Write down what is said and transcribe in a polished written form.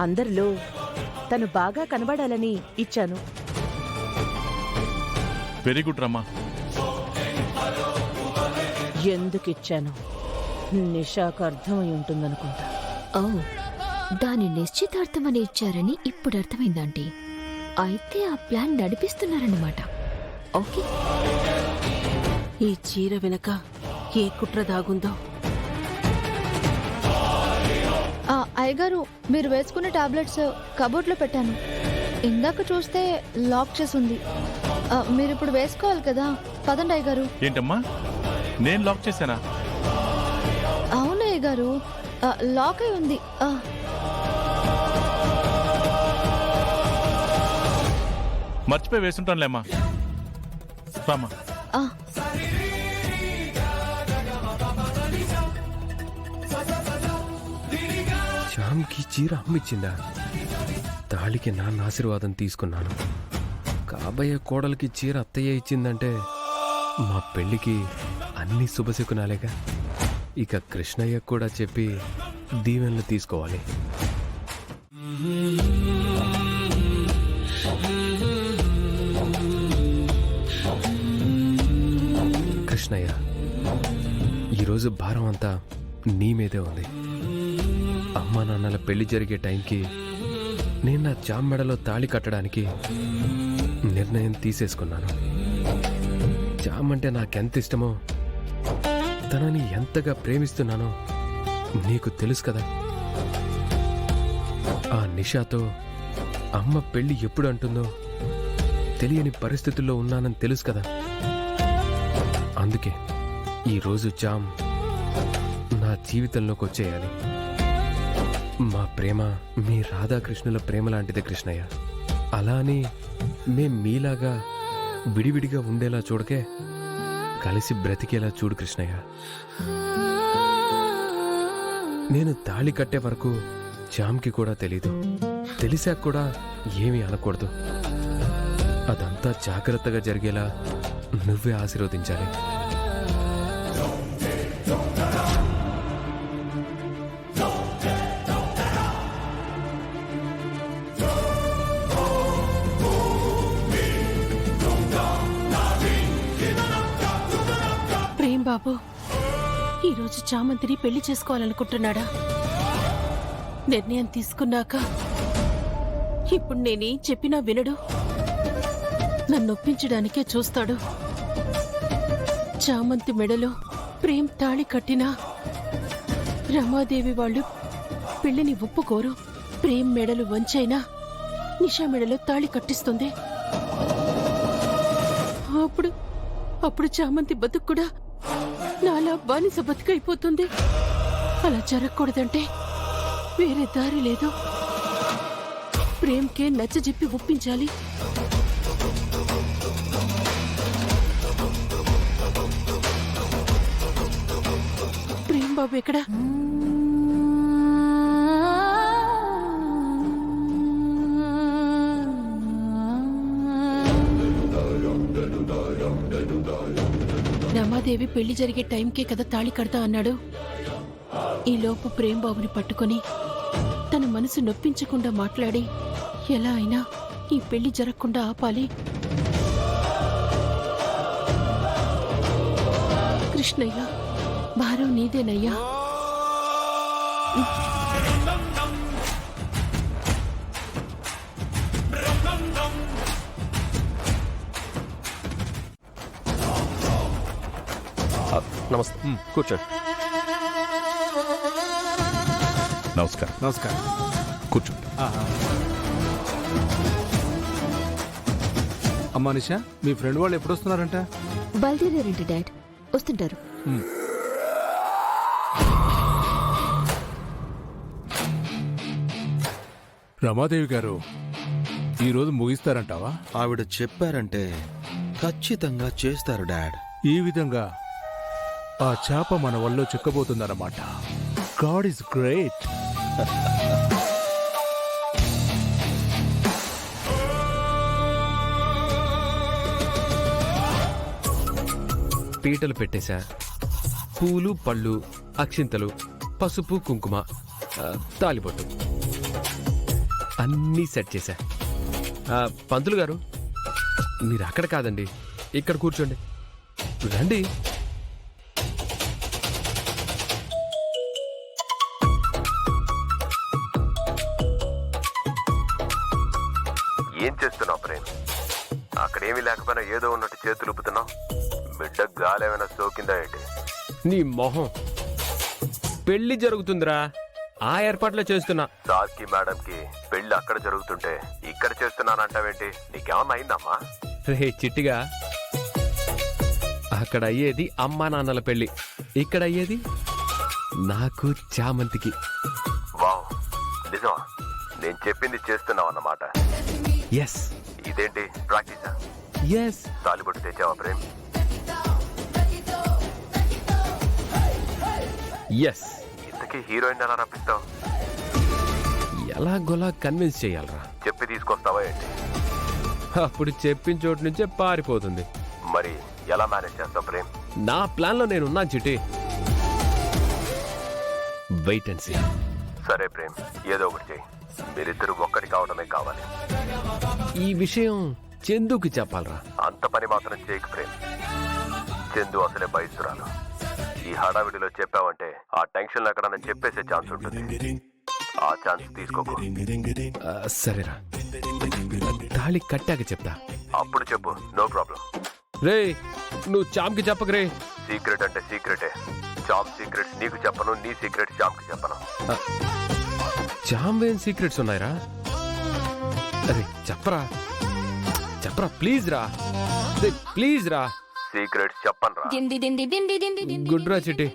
అందరిలో తను బాగా కనబడాలని ఇచ్చాను. వెరీ గుడ్ రమ్మా. ఎందుకిచ్చాను నిషాకు అర్థమై ఉంటుందనుకుంటా. ఓ, దాని నిశ్చితార్థమని ఇచ్చారని ఇప్పుడు అర్థమైందంటీ. అయితే ఆ ప్లాన్ నడిపిస్తున్నారన్నమాట. ఓకే, ఈ చీర వెనక ఏ కుట్ర దాగుందో. అయ్యగారు, మీరు వేసుకునే టాబ్లెట్స్ కబోర్డ్లో పెట్టాను. ఇందాక చూస్తే లాక్ చేసి ఉంది. మీరు ఇప్పుడు వేసుకోవాలి కదా. పదండి అయ్యగారు. ఏంటమ్మా, నేను లాక్ చేశానా? అవును అయ్యగారు, లాక్ అయి ఉంది. మర్చిపోయి వేసుంటానులేమ్మా. రామ్మా. శ్యామ్కి చీర అమ్మిచ్చిందా? తాళికి నాన్న ఆశీర్వాదం తీసుకున్నాను. కాబోయే కోడలికి చీర అత్తయ్య ఇచ్చిందంటే మా పెళ్లికి అన్ని శుభశకునాలేగా. ఇక కృష్ణయ్య కూడా చెప్పి దీవెనలు తీసుకోవాలి. కృష్ణయ్య, ఈరోజు భారం అంతా నీ మీదే ఉంది. అమ్మా నాన్నల పెళ్లి జరిగే టైంకి నేను నా జామ్ మెడలో తాళి కట్టడానికి నిర్ణయం తీసేసుకున్నాను. జామ్ అంటే నాకెంత ఇష్టమో, తనని ఎంతగా ప్రేమిస్తున్నానో నీకు తెలుసు కదా. ఆ నిషాతో అమ్మ పెళ్లి ఎప్పుడు అంటుందో తెలియని పరిస్థితుల్లో ఉన్నానని తెలుసు కదా. అందుకే ఈరోజు జామ్ నా జీవితంలోకి వచ్చేయాలి. మా ప్రేమ మీ రాధాకృష్ణుల ప్రేమ లాంటిదే కృష్ణయ్య. అలా అని మేం మీలాగా విడివిడిగా ఉండేలా చూడకే, కలిసి బ్రతికేలా చూడు కృష్ణయ్య. నేను తాళి కట్టే వరకు జామ్కి కూడా తెలీదు. తెలిసాక కూడా ఏమీ అనకూడదు. అదంతా జాగ్రత్తగా జరిగేలా నువ్వే ఆశీర్వదించాలి. ప్రేమ్ బాబు ఈరోజు చామంతిని పెళ్లి చేసుకోవాలనుకుంటున్నాడా? నిర్ణయం తీసుకున్నాక ఇప్పుడు నేనేం చెప్పినా వినడు. నన్ను ఒప్పించడానికే చూస్తాడు. చామంతి మెడలో ప్రేమ్ తాళి కట్టినా రమాదేవి వాళ్ళు పెళ్లిని ఒప్పుకోరు. ప్రేమ్ మెడలు వంచైనా నిషా మెడలో తాళి కట్టిస్తుంది. అప్పుడు చామంతి బతుకు కూడా నాలా బానిస బతుకైపోతుంది. అలా జరగకూడదంటే వేరే దారి లేదు. ప్రేమ్కే నచ్చజెప్పి ఒప్పించాలి. ప్రేమ్ బాబు ఎక్కడా? రమాదేవి పెళ్లి జరిగే టైంకే కదా తాళి కడతా అన్నాడు. ఈలోపు ప్రేమ్ బాబుని పట్టుకొని తన మనసు నొప్పించకుండా మాట్లాడి ఎలా అయినా ఈ పెళ్లి జరగకుండా ఆపాలి. కృష్ణయ్య, భారం నీదేనయ్యా. నమస్తే, కూర్చోండి. నమస్కారం. నమస్కారం, కూర్చోండి. అమ్మా నిషా, మీ ఫ్రెండ్ వాళ్ళు ఎప్పుడు వస్తున్నారంట? బయలుదేరారండి డాడ్. వస్తుంటారు. రమాదేవి గారు ఈరోజు ముగిస్తారంటావా? ఆవిడ చెప్పారంటే ఖచ్చితంగా చేస్తారు డాడ్. ఈ విధంగా ఆ చేప మన వల్ల చిక్కబోతుందన్నమాట. God is great. పీటలు పెట్టేశా. పూలు, పళ్ళు, అక్షింతలు, పసుపు, కుంకుమ, తాలిబొట్టు. అన్నీ సెట్ చేశా. పంతులు గారు, మీరు అక్కడ కాదండి, ఇక్కడ కూర్చోండి. రండి. ఏం చేస్తున్నావు ప్రేమ్? అక్కడేమీ లేకపోయినా ఏదో ఉన్నట్టు చేతులు ఊపుతున్నావు. బిడ్డ గాలేమైనా సోకిందా ఏంటి? నీ మొహం. పెళ్లి జరుగుతుందిరా, ఆ ఏర్పాట్లే చేస్తున్నా. సార్కి మేడంకి పెళ్లి అక్కడ జరుగుతుంటే ఇక్కడ చేస్తున్నానంటావేంటి? నీకేమన్నా అయిందమ్మా? రే చిట్టిగా, అక్కడ అయ్యేది అమ్మా నాన్నల పెళ్లి, ఇక్కడ అయ్యేది నాకు చామంతికి. వావ్, నిజమా? నేను చెప్పింది చేస్తున్నావు అన్నమాట. ఎస్ ఇదేంటి ప్రాక్టీసా? ఎస్. తాలిబొట్టు తెచ్చావా ప్రేమ్? ఎస్. ఇంతకీ హీరోయిన్ ఎలా రప్పిస్తావు? ఎలాగోలా కన్విన్స్ చేయాలరా. చెప్పి తీసుకొస్తావా ఏంటి? అప్పుడు చెప్పిన చోటు నుంచే పారిపోతుంది. మరి ఎలా మేనేజ్ చేస్తావు ప్రేమ్? నా ప్లాన్ లో నేనున్నా చిట్టి. Wait and see. సరే ప్రేమ్, ఏదో ఒకటి చెయ్యి. మీరిద్దరు ఒక్కటి కావడమే కావాలి. ఈ విషయం చందుకి చెప్పాలరా. అంత పని మాత్రం చేయకు ప్రేమ్. చందు అసలే బయసురాలు. ఈ హడావిడిలో చెప్పావంటే ఆ టెన్షన్ ఎక్కడన్నా చెప్పేసే ఛాన్స్ ఉంటుంది. ఆ ఛాన్స్ తీసుకోకు. సరేరా, తాళి కట్టాక చెప్తా. అప్పుడు చెప్పు, నో ప్రాబ్లం. రే, నువ్వు చామ్కి చెప్పకరే. సీక్రెట్ అంటే సీక్రెటే. చామ్ సీక్రెట్స్ నీకు చెప్పను, నీ సీక్రెట్స్ చామ్కి చెప్పను. చామ్ ఏం సీక్రెట్స్ ఉన్నాయిరా? అరే చెప్పరా, చెప్పరా ప్లీజ్ రా, ప్లీజ్ రా. సీక్రెట్స్ చెప్పను రా. గుడ్ రా చిట్టి.